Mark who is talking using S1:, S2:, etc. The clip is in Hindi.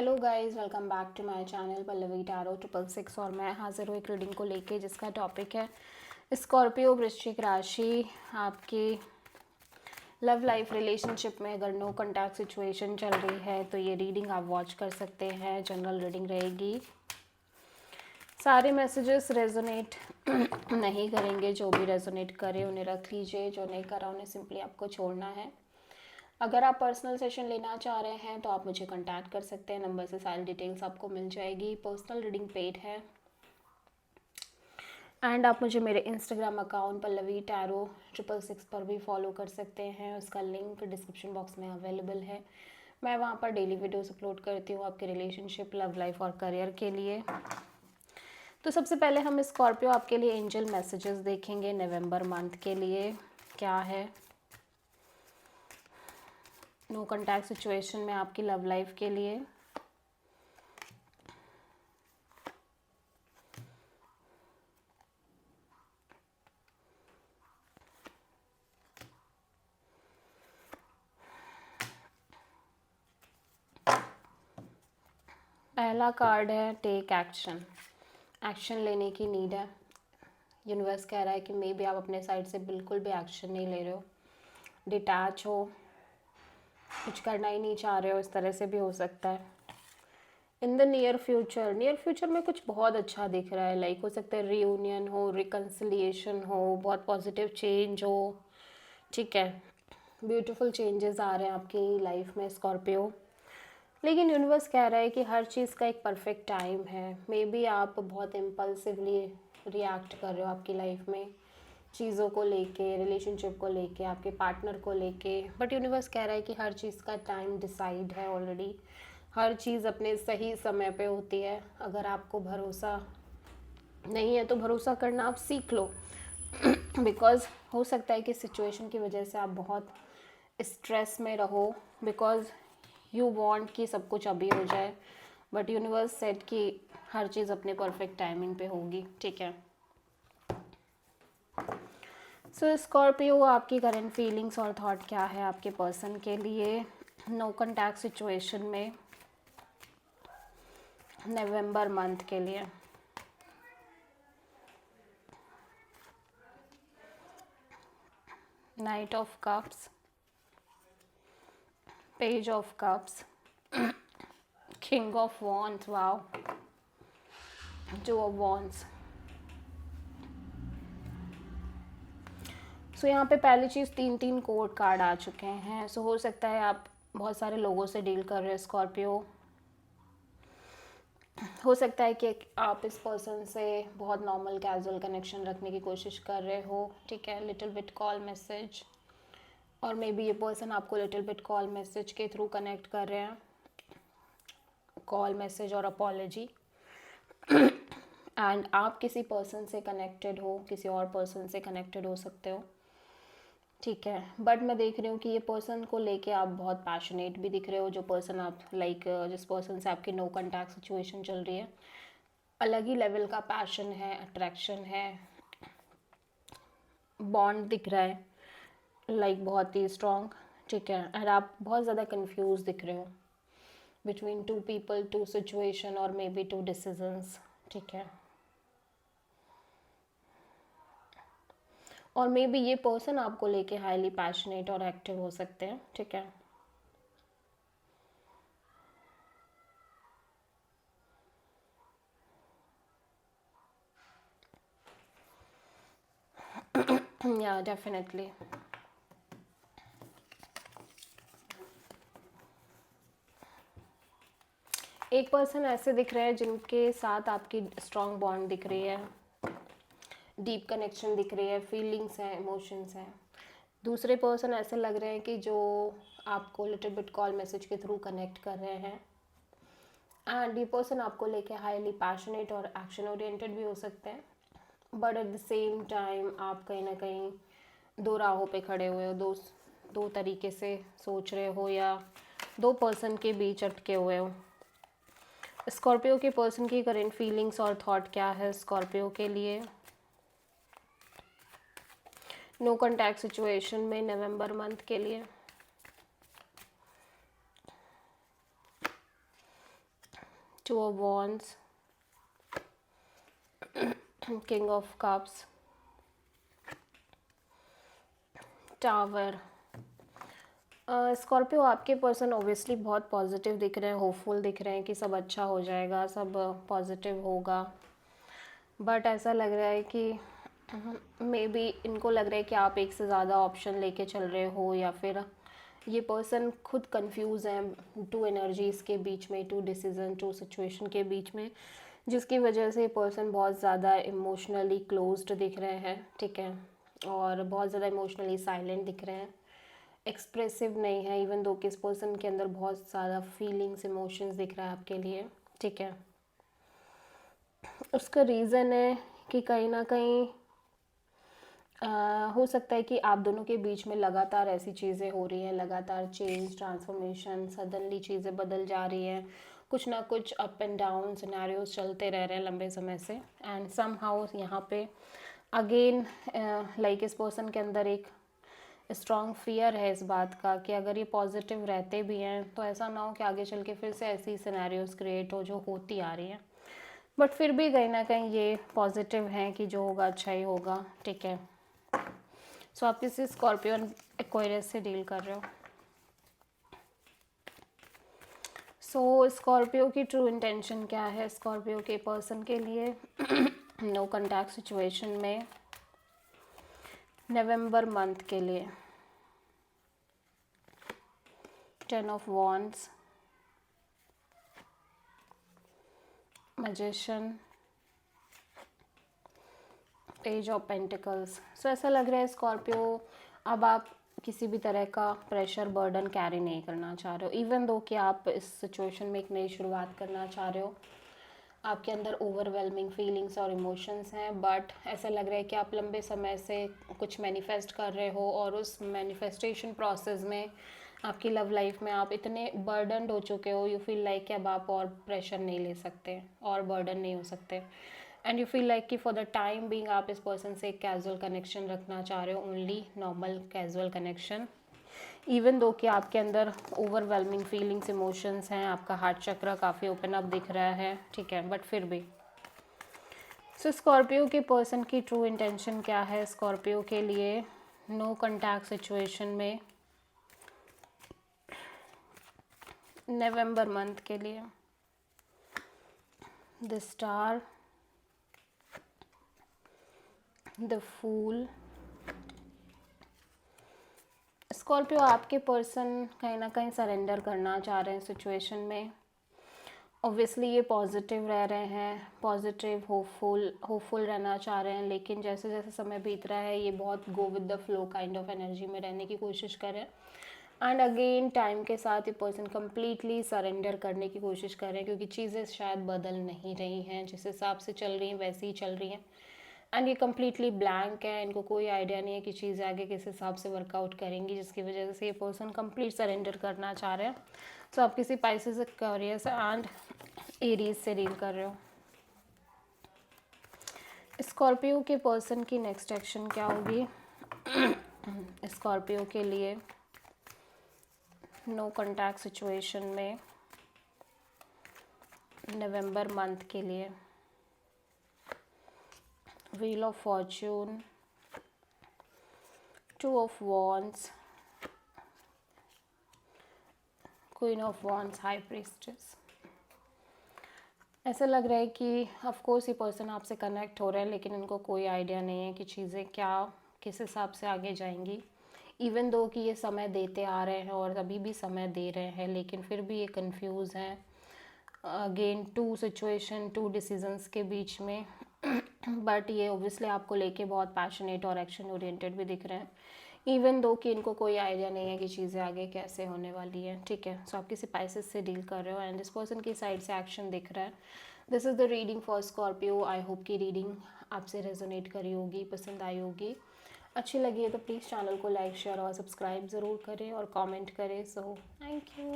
S1: Hello guys, welcome back to my channel Pallavi tarot 666 और मैं हाजिर हूँ एक रीडिंग को लेके जिसका टॉपिक है स्कॉर्पियो वृश्चिक राशि। आपकी लव लाइफ रिलेशनशिप में अगर नो कॉन्टैक्ट सिचुएशन चल रही है तो ये रीडिंग आप वॉच कर सकते हैं। जनरल रीडिंग रहेगी, सारे मैसेजेस रेजोनेट नहीं करेंगे। जो भी रेजोनेट करे उन्हें रख लीजिए, जो नहीं करा उन्हें सिंपली आपको छोड़ना है। अगर आप पर्सनल सेशन लेना चाह रहे हैं तो आप मुझे कांटेक्ट कर सकते हैं, नंबर से सारी डिटेल्स आपको मिल जाएगी। पर्सनल रीडिंग पेड है एंड आप मुझे मेरे इंस्टाग्राम अकाउंट पल्लवी टैरो 666 पर भी फॉलो कर सकते हैं। उसका लिंक डिस्क्रिप्शन बॉक्स में अवेलेबल है। मैं वहाँ पर डेली वीडियोस अपलोड करती हूँ आपके रिलेशनशिप, लव लाइफ और करियर के लिए। तो सबसे पहले हम स्कॉर्पियो आपके लिए एंजल मैसेजेस देखेंगे नवंबर मंथ के लिए क्या है। नो कॉन्टैक्ट सिचुएशन में आपकी लव लाइफ के लिए पहला कार्ड है टेक एक्शन। एक्शन लेने की नीड है। यूनिवर्स कह रहा है कि मे बी आप अपने साइड से बिल्कुल भी एक्शन नहीं ले रहे हो, डिटैच हो, कुछ करना ही नहीं चाह रहे हो, इस तरह से भी हो सकता है। इन द नियर फ्यूचर में कुछ बहुत अच्छा दिख रहा है। लाइक हो सकता है रीयूनियन हो, रिकन्सिलिएशन हो, बहुत पॉजिटिव चेंज हो। ठीक है, ब्यूटीफुल चेंजेस आ रहे हैं आपकी लाइफ में स्कॉर्पियो। लेकिन यूनिवर्स कह रहा है कि हर चीज़ का एक परफेक्ट टाइम है। मे बी आप बहुत इम्पल्सिवली रिएक्ट कर रहे हो आपकी लाइफ में, चीज़ों को लेके, रिलेशनशिप को लेके, आपके पार्टनर को लेके। बट यूनिवर्स कह रहा है कि हर चीज़ का टाइम डिसाइड है ऑलरेडी। हर चीज़ अपने सही समय पे होती है। अगर आपको भरोसा नहीं है तो भरोसा करना आप सीख लो बिकॉज हो सकता है कि सिचुएशन की वजह से आप बहुत स्ट्रेस में रहो, बिकॉज यू वांट कि सब कुछ अभी हो जाए। बट यूनिवर्स सेड कि हर चीज़ अपने परफेक्ट टाइमिंग पे होगी। ठीक है, सो स्कॉर्पियो आपकी करंट फीलिंग्स और थॉट क्या है आपके पर्सन के लिए नो कॉन्टैक्ट सिचुएशन में नवंबर मंथ के लिए। Knight of cups, page of cups, king of wands, wow, two of wands. So यहाँ पे पहली चीज़ 3 कोर्ट कार्ड आ चुके हैं। सो हो सकता है आप बहुत सारे लोगों से डील कर रहे हो स्कॉर्पियो। हो सकता है कि आप इस पर्सन से बहुत नॉर्मल कैजुअल कनेक्शन रखने की कोशिश कर रहे हो। ठीक है, लिटिल बिट कॉल मैसेज, और मे बी ये पर्सन आपको लिटिल बिट कॉल मैसेज के थ्रू कनेक्ट कर रहे हैं। कॉल मैसेज और अपॉलॉजी एंड आप किसी पर्सन से कनेक्टेड हो, किसी और पर्सन से कनेक्टेड हो सकते हो। ठीक है, बट मैं देख रही हूँ कि ये पर्सन को लेके आप बहुत पैशनेट भी दिख रहे हो। जो पर्सन आप जिस पर्सन से आपकी नो कॉन्टैक्ट सिचुएशन चल रही है, अलग ही लेवल का पैशन है, अट्रैक्शन है, बॉन्ड दिख रहा है, बहुत ही स्ट्रॉन्ग। ठीक है, और आप बहुत ज़्यादा कंफ्यूज दिख रहे हो बिटवीन 2 पीपल, 2 सिचुएशन और मे बी 2 डिसीजंस। ठीक है, और मे बी ये पर्सन आपको लेके हाईली पैशनेट और एक्टिव हो सकते हैं। ठीक है, या डेफिनेटली एक पर्सन ऐसे दिख रहे हैं जिनके साथ आपकी स्ट्रॉन्ग बॉन्ड दिख रही है, डीप कनेक्शन दिख रही है, फीलिंग्स हैं, इमोशंस हैं। दूसरे पर्सन ऐसे लग रहे हैं कि जो आपको लिटिल बिट कॉल मैसेज के थ्रू कनेक्ट कर रहे हैं एंड ये पर्सन आपको लेके हाईली पैशनेट और एक्शन ओरिएंटेड भी हो सकते हैं। But at the same time आप कहीं ना कहीं दो राहों पे खड़े हुए हो, दो तरीके से सोच रहे हो, या दो पर्सन के बीच अटके हुए हो। स्कॉर्पियो के पर्सन की करंट फीलिंग्स और थॉट क्या है स्कॉर्पियो के लिए नो कॉन्टैक्ट सिचुएशन में नवंबर मंथ के लिए। Two of Wands, King of Cups, Tower। Scorpio आपके पर्सन ओबियसली बहुत पॉजिटिव दिख रहे हैं, होपफुल दिख रहे हैं कि सब अच्छा हो जाएगा, सब पॉजिटिव होगा। बट ऐसा लग रहा है कि मे बी इनको लग रहा है कि आप एक से ज़्यादा ऑप्शन लेके चल रहे हो, या फिर ये पर्सन खुद कंफ्यूज हैं टू एनर्जीज़ के बीच में, टू डिसीजन, टू सिचुएशन के बीच में, जिसकी वजह से ये पर्सन बहुत ज़्यादा इमोशनली क्लोज्ड दिख रहे हैं, ठीक है, और बहुत ज़्यादा इमोशनली साइलेंट दिख रहे हैं, एक्सप्रेसिव नहीं है, इवन दो कि इस पर्सन के अंदर बहुत ज़्यादा फीलिंग्स, इमोशंस दिख रहा है आपके लिए, ठीक है। उसका रीज़न है कि कहीं ना कहीं हो सकता है कि आप दोनों के बीच में लगातार ऐसी चीज़ें हो रही हैं, लगातार चेंज, ट्रांसफॉर्मेशन, सडनली चीज़ें बदल जा रही हैं, कुछ ना कुछ अप एंड डाउन सिनेरियोज चलते रह रहे हैं लंबे समय से। एंड सम हाउ यहाँ पे अगेन लाइक इस पर्सन के अंदर एक स्ट्रॉन्ग फियर है इस बात का कि अगर ये पॉजिटिव रहते भी हैं तो ऐसा ना हो कि आगे चल के फिर से ऐसी सिनेरियोज क्रिएट हो जो होती आ रही हैं। बट फिर भी कहीं ना कहीं ये पॉजिटिव हैं कि जो होगा अच्छा ही होगा, ठीक है। सो आप किसी स्कॉर्पियो एक्वेरियस से डील कर रहे हो। सो स्कॉर्पियो की ट्रू इंटेंशन क्या है स्कॉर्पियो के पर्सन के लिए नो कॉन्टैक्ट सिचुएशन में नवंबर मंथ के लिए? 10 of wands, magician, page of pentacles. So ऐसा लग रहा है स्कॉर्पियो अब आप किसी भी तरह का प्रेशर, बर्डन कैरी नहीं करना चाह रहे हो, इवन दो कि आप इस सिचुएशन में एक नई शुरुआत करना चाह रहे हो, आपके अंदर ओवरवेलमिंग फीलिंग्स और इमोशंस हैं, बट ऐसा लग रहा है कि आप लंबे समय से कुछ मैनिफेस्ट कर रहे हो और उस मैनिफेस्टेशन प्रोसेस में आपकी लव लाइफ में आप इतने बर्डनड हो चुके हो, यू फील लाइक कि अब आप और प्रेशर नहीं ले सकते और बर्डन नहीं हो सकते, एंड यू फील लाइक कि फॉर द टाइम बीइंग आप इस पर्सन से एक कैजुअल कनेक्शन रखना चाह रहे हो, only normal casual connection, even though कि आपके अंदर ओवरवेलमिंग फीलिंग्स, इमोशंस हैं, आपका हार्ट चक्र काफ़ी ओपन अप दिख रहा है, ठीक है, बट फिर भी। सो स्कॉर्पियो के पर्सन की ट्रू इंटेंशन क्या है स्कॉर्पियो के लिए नो कॉन्टैक्ट सिचुएशन में नवंबर मंथ के लिए? The star, the fool. Scorpio आपके पर्सन कहीं ना कहीं सरेंडर करना चाह रहे हैं सिचुएशन में। ऑब्वियसली ये पॉजिटिव रह रहे हैं, पॉजिटिव होपफुल रहना चाह रहे हैं, लेकिन जैसे जैसे समय बीत रहा है ये बहुत go with the flow kind of energy में रहने की कोशिश कर रहे हैं। एंड अगेन टाइम के साथ ये पर्सन कम्प्लीटली सरेंडर करने की कोशिश कर रहे हैं, क्योंकि चीज़ें शायद बदल नहीं रही हैं, जिस हिसाब से चल रही हैं वैसे ही चल रही हैं, एंड ये कम्प्लीटली ब्लैंक है, इनको कोई आइडिया नहीं है कि चीज़ें आगे किस हिसाब से वर्कआउट करेंगी, जिसकी वजह से ये पर्सन कंप्लीट सरेंडर करना चाह रहे हैं। सो आप किसी पाइसेस, एक्वेरियस एंड एरीज से डील कर रहे हो। स्कॉर्पियो के पर्सन की नेक्स्ट एक्शन क्या होगी स्कॉर्पियो के लिए नो कॉन्टैक्ट सिचुएशन में नवंबर मंथ के लिए? Wheel of Fortune, to of wands, queen of wands, high priestess. ऐसा लग रहा है कि ऑफ कोर्स ये पर्सन आपसे कनेक्ट हो रहे हैं, लेकिन इनको कोई आइडिया नहीं है कि चीज़ें क्या किस हिसाब से आगे जाएंगी, इवन दो कि ये समय देते आ रहे हैं और अभी भी समय दे रहे हैं, लेकिन फिर भी ये कंफ्यूज हैं again two situation, two decisions के बीच में। बट ये ओब्वियसली आपको लेके बहुत पैशनेट और एक्शन ओरिएंटेड भी दिख रहे हैं, इवन दो कि इनको कोई आइडिया नहीं है कि चीज़ें आगे कैसे होने वाली है, ठीक है। सो आप किसी स्पाइसेस से डील कर रहे हो एंड इस पर्सन की साइड से एक्शन दिख रहा है। This is the reading for Scorpio. I hope की रीडिंग आपसे रेजोनेट करी होगी, पसंद आई होगी। अच्छी लगी है तो प्लीज़ चैनल को लाइक, शेयर और सब्सक्राइब ज़रूर करें और कमेंट करें। So thank you.